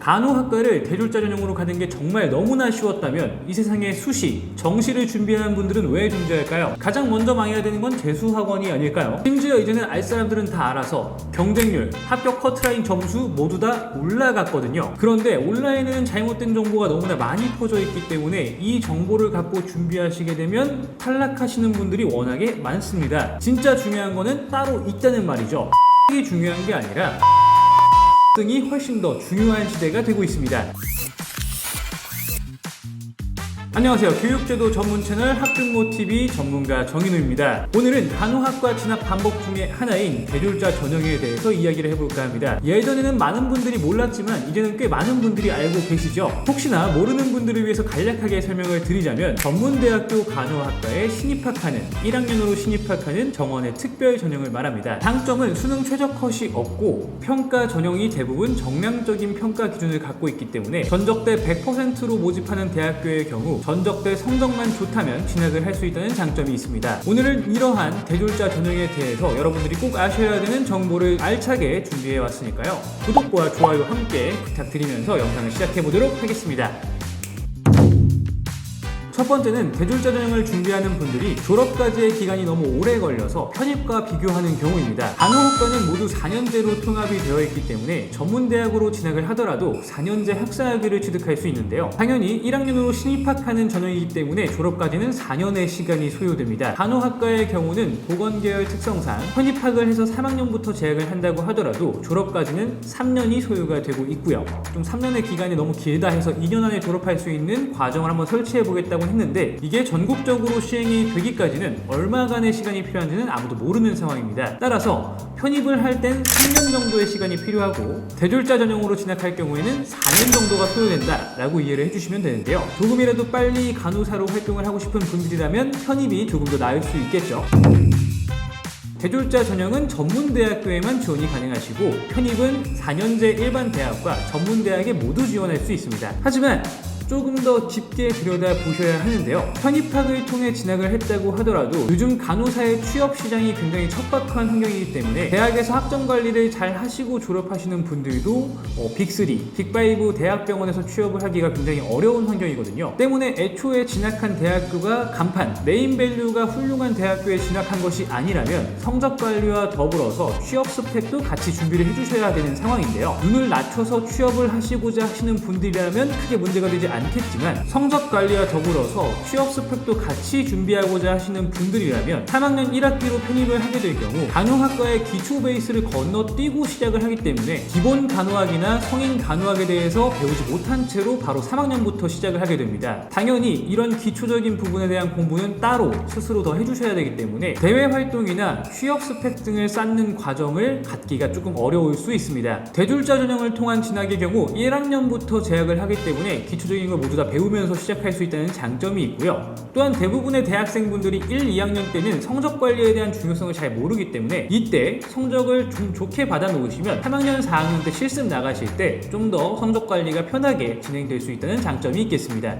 간호학과를 대졸자 전형으로 가는 게 정말 너무나 쉬웠다면 이 세상에 수시, 정시를 준비하는 분들은 왜 존재할까요? 가장 먼저 망해야 되는 건 재수학원이 아닐까요? 심지어 이제는 알 사람들은 다 알아서 경쟁률, 합격 커트라인 점수 모두 다 올라갔거든요. 그런데 온라인에는 잘못된 정보가 너무나 많이 퍼져 있기 때문에 이 정보를 갖고 준비하시게 되면 탈락하시는 분들이 워낙에 많습니다. 진짜 중요한 거는 따로 있다는 말이죠. 이 중요한 게 아니라 등이 훨씬 더 중요한 시대가 되고 있습니다. 안녕하세요. 교육제도 전문 채널 학중고TV 전문가 정인우입니다. 오늘은 간호학과 진학 방법 중에 하나인 대졸자 전형에 대해서 이야기를 해볼까 합니다. 예전에는 많은 분들이 몰랐지만 이제는 꽤 많은 분들이 알고 계시죠? 혹시나 모르는 분들을 위해서 간략하게 설명을 드리자면 전문대학교 간호학과에 신입학하는 1학년으로 신입학하는 정원의 특별 전형을 말합니다. 장점은 수능 최저 컷이 없고 평가 전형이 대부분 정량적인 평가 기준을 갖고 있기 때문에 전적대 100%로 모집하는 대학교의 경우 전적대 성적만 좋다면 진학을 할 수 있다는 장점이 있습니다. 오늘은 이러한 대졸자 전형에 대해서 여러분들이 꼭 아셔야 되는 정보를 알차게 준비해 왔으니까요. 구독과 좋아요 함께 부탁드리면서 영상을 시작해 보도록 하겠습니다. 첫 번째는 대졸자 전형을 준비하는 분들이 졸업까지의 기간이 너무 오래 걸려서 편입과 비교하는 경우입니다. 간호학과는 모두 4년제로 통합이 되어 있기 때문에 전문대학으로 진학을 하더라도 4년제 학사학위를 취득할 수 있는데요. 당연히 1학년으로 신입학하는 전형이기 때문에 졸업까지는 4년의 시간이 소요됩니다. 간호학과의 경우는 보건계열 특성상 편입학을 해서 3학년부터 재학을 한다고 하더라도 졸업까지는 3년이 소요가 되고 있고요. 좀 3년의 기간이 너무 길다 해서 2년 안에 졸업할 수 있는 과정을 한번 설치해 보겠다고 했는데 이게 전국적으로 시행이 되기까지는 얼마간의 시간이 필요한지는 아무도 모르는 상황입니다. 따라서 편입을 할 땐 3년 정도의 시간이 필요하고 대졸자 전형으로 진학할 경우에는 4년 정도가 소요된다 라고 이해를 해주시면 되는데요. 조금이라도 빨리 간호사로 활동을 하고 싶은 분들이라면 편입이 조금 더 나을 수 있겠죠. 대졸자 전형은 전문대학교에만 지원이 가능하시고 편입은 4년제 일반 대학과 전문대학에 모두 지원할 수 있습니다. 하지만 조금 더 깊게 들여다 보셔야 하는데요. 편입학을 통해 진학을 했다고 하더라도 요즘 간호사의 취업 시장이 굉장히 척박한 환경이기 때문에 대학에서 학점 관리를 잘 하시고 졸업하시는 분들도 빅3, 빅5 대학병원에서 취업을 하기가 굉장히 어려운 환경이거든요. 때문에 애초에 진학한 대학교가 간판, 메인 밸류가 훌륭한 대학교에 진학한 것이 아니라면 성적 관리와 더불어서 취업 스펙도 같이 준비를 해주셔야 되는 상황인데요. 눈을 낮춰서 취업을 하시고자 하시는 분들이라면 크게 문제가 되지 않겠지만 성적 관리와 더불어서 취업 스펙도 같이 준비하고자 하시는 분들이라면 3학년 1학기로 편입을 하게 될 경우 간호학과의 기초 베이스를 건너뛰고 시작을 하기 때문에 기본 간호학이나 성인 간호학에 대해서 배우지 못한 채로 바로 3학년부터 시작을 하게 됩니다. 당연히 이런 기초적인 부분에 대한 공부는 따로 스스로 더 해주셔야 되기 때문에 대외 활동이나 취업 스펙 등을 쌓는 과정을 갖기가 조금 어려울 수 있습니다. 대졸자 전형을 통한 진학의 경우 1학년부터 재학을 하기 때문에 기초적인 걸 모두 다 배우면서 시작할 수 있다는 장점이 있고요. 또한 대부분의 대학생분들이 1, 2학년 때는 성적 관리에 대한 중요성을 잘 모르기 때문에 이때 성적을 좀 좋게 받아 놓으시면 3학년, 4학년 때 실습 나가실 때 좀 더 성적 관리가 편하게 진행될 수 있다는 장점이 있겠습니다.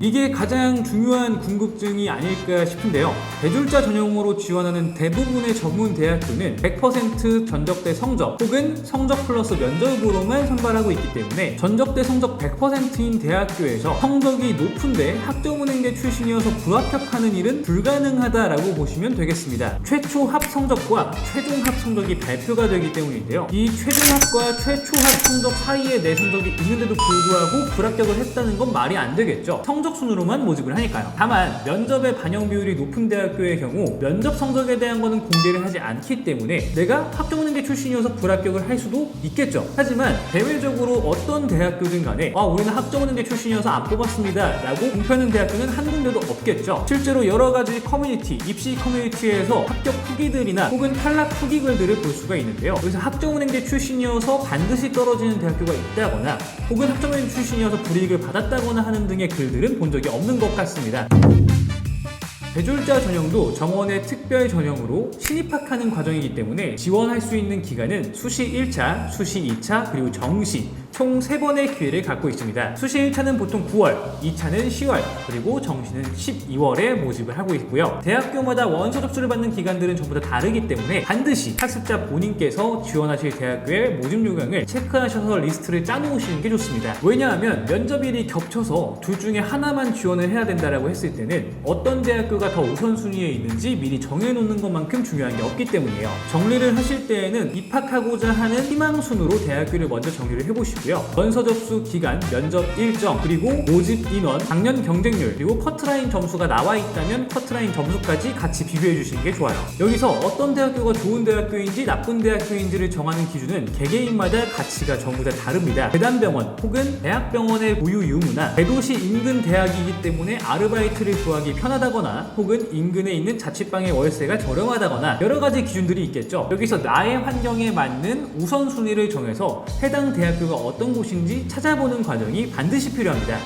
이게 가장 중요한 궁금증이 아닐까 싶은데요. 대졸자 전형으로 지원하는 대부분의 전문 대학교는 100% 전적대 성적 혹은 성적 플러스 면접으로만 선발하고 있기 때문에 전적대 성적 100%인 대학교에서 성적이 높은데 학점은행대 출신이어서 불합격하는 일은 불가능하다라고 보시면 되겠습니다. 최초 합 성적과 최종 합 성적이 발표가 되기 때문인데요. 이 최종 합과 최초 합 성적 사이에 내 성적이 있는데도 불구하고 불합격을 했다는 건 말이 안 되겠죠. 성적 순으로만 모집을 하니까요. 다만 면접의 반영 비율이 높은 대학교의 경우 면접 성적에 대한 거는 공개를 하지 않기 때문에 내가 학종은행대 출신이어서 불합격을 할 수도 있겠죠. 하지만 대외적으로 어떤 대학교든 간에 우리는 학종은행대 출신이어서 안 뽑았습니다 라고 공표하는 대학교는 한 군데도 없겠죠. 실제로 여러 가지 커뮤니티, 입시 커뮤니티에서 합격 후기들이나 혹은 탈락 후기글들을 볼 수가 있는데요. 여기서 학종은행대 출신이어서 반드시 떨어지는 대학교가 있다거나 혹은 학종은행대 출신이어서 불이익을 받았다거나 하는 등의 글들은 본 적이 없는 것 같습니다. 대졸자 전형도 정원의 특별 전형으로 신입학하는 과정이기 때문에 지원할 수 있는 기간은 수시 1차, 수시 2차, 그리고 정시 총 3번의 기회를 갖고 있습니다. 수시 1차는 보통 9월, 2차는 10월, 그리고 정시는 12월에 모집을 하고 있고요. 대학교마다 원서 접수를 받는 기간들은 전부 다 다르기 때문에 반드시 학습자 본인께서 지원하실 대학교의 모집 요강을 체크하셔서 리스트를 짜놓으시는 게 좋습니다. 왜냐하면 면접일이 겹쳐서 둘 중에 하나만 지원을 해야 된다라고 했을 때는 어떤 대학교가 더 우선순위에 있는지 미리 정해놓는 것만큼 중요한 게 없기 때문이에요. 정리를 하실 때에는 입학하고자 하는 희망순으로 대학교를 먼저 정리를 해보시고요. 원서 접수 기간, 면접 일정, 그리고 모집 인원, 학년 경쟁률, 그리고 커트라인 점수가 나와 있다면 커트라인 점수까지 같이 비교해 주시는 게 좋아요. 여기서 어떤 대학교가 좋은 대학교인지 나쁜 대학교인지를 정하는 기준은 개개인마다 가치가 전부 다 다릅니다. 대단병원 혹은 대학병원의 보유 유무나 대도시 인근 대학이기 때문에 아르바이트를 구하기 편하다거나 혹은 인근에 있는 자취방의 월세가 저렴하다거나 여러 가지 기준들이 있겠죠. 여기서 나의 환경에 맞는 우선순위를 정해서 해당 대학교가 어떤 곳인지 찾아보는 과정이 반드시 필요합니다.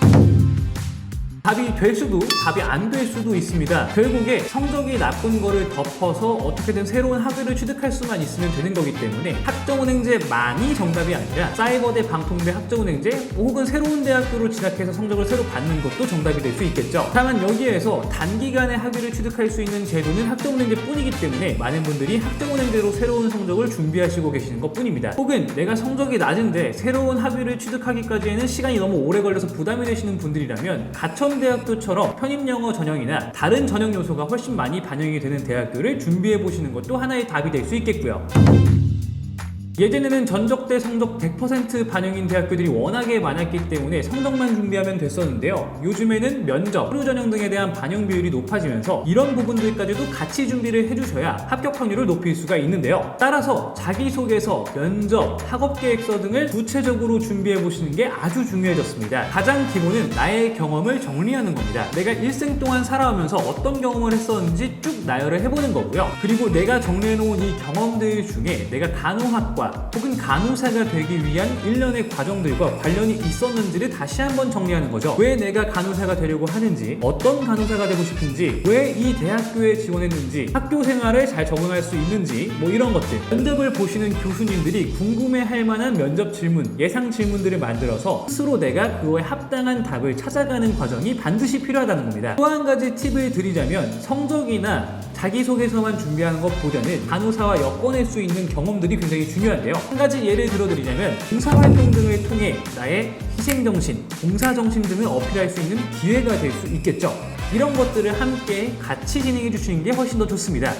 답이 될 수도 답이 안 될 수도 있습니다. 결국에 성적이 나쁜 거를 덮어서 어떻게든 새로운 학교를 취득할 수만 있으면 되는 거기 때문에 학점은행제만이 정답이 아니라 사이버대, 방통대, 학점은행제 혹은 새로운 대학교로 진학해서 성적을 새로 받는 것도 정답이 될 수 있겠죠. 다만 여기에서 단기간에 학위를 취득할 수 있는 제도는 학점은행제 뿐이기 때문에 많은 분들이 학점은행제로 새로운 성적을 준비하시고 계시는 것 뿐입니다. 혹은 내가 성적이 낮은데 새로운 학위를 취득하기까지에는 시간이 너무 오래 걸려서 부담이 되시는 분들이라면 가천대학교처럼 편입영어 전형이나 다른 전형 요소가 훨씬 많이 반영이 되는 대학교를 준비해 보시는 것도 하나의 답이 될 수 있겠고요. 예전에는 전적대 성적 100% 반영인 대학교들이 워낙에 많았기 때문에 성적만 준비하면 됐었는데요. 요즘에는 면접, 서류 전형 등에 대한 반영 비율이 높아지면서 이런 부분들까지도 같이 준비를 해주셔야 합격 확률을 높일 수가 있는데요. 따라서 자기소개서, 면접, 학업계획서 등을 구체적으로 준비해 보시는 게 아주 중요해졌습니다. 가장 기본은 나의 경험을 정리하는 겁니다. 내가 일생 동안 살아오면서 어떤 경험을 했었는지 쭉 나열을 해보는 거고요. 그리고 내가 정리해놓은 이 경험들 중에 내가 간호학과 혹은 간호사가 되기 위한 일련의 과정들과 관련이 있었는지를 다시 한번 정리하는 거죠. 왜 내가 간호사가 되려고 하는지, 어떤 간호사가 되고 싶은지, 왜 이 대학교에 지원했는지, 학교 생활에 잘 적응할 수 있는지, 뭐 이런 것들. 면접을 보시는 교수님들이 궁금해할 만한 면접 질문, 예상 질문들을 만들어서 스스로 내가 그거에 합당한 답을 찾아가는 과정이 반드시 필요하다는 겁니다. 또 한 가지 팁을 드리자면 성적이나 자기소개서만 준비하는 것보다는 간호사와 엮어낼 수 있는 경험들이 굉장히 중요한데요. 한 가지 예를 들어드리자면 봉사활동 등을 통해 나의 희생정신, 봉사정신 등을 어필할 수 있는 기회가 될 수 있겠죠. 이런 것들을 함께 같이 진행해 주시는 게 훨씬 더 좋습니다.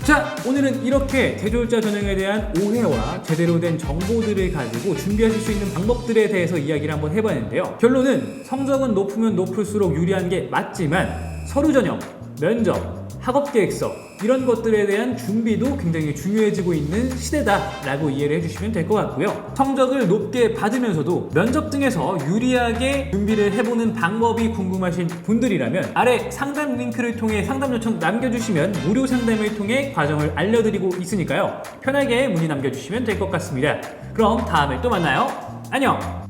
자, 오늘은 이렇게 대졸자 전형에 대한 오해와 제대로 된 정보들을 가지고 준비하실 수 있는 방법들에 대해서 이야기를 한번 해봤는데요. 결론은 성적은 높으면 높을수록 유리한 게 맞지만 서류 전형, 면접, 학업계획서 이런 것들에 대한 준비도 굉장히 중요해지고 있는 시대다라고 이해를 해주시면 될 것 같고요. 성적을 높게 받으면서도 면접 등에서 유리하게 준비를 해보는 방법이 궁금하신 분들이라면 아래 상담 링크를 통해 상담 요청 남겨주시면 무료 상담을 통해 과정을 알려드리고 있으니까요. 편하게 문의 남겨주시면 될 것 같습니다. 그럼 다음에 또 만나요. 안녕!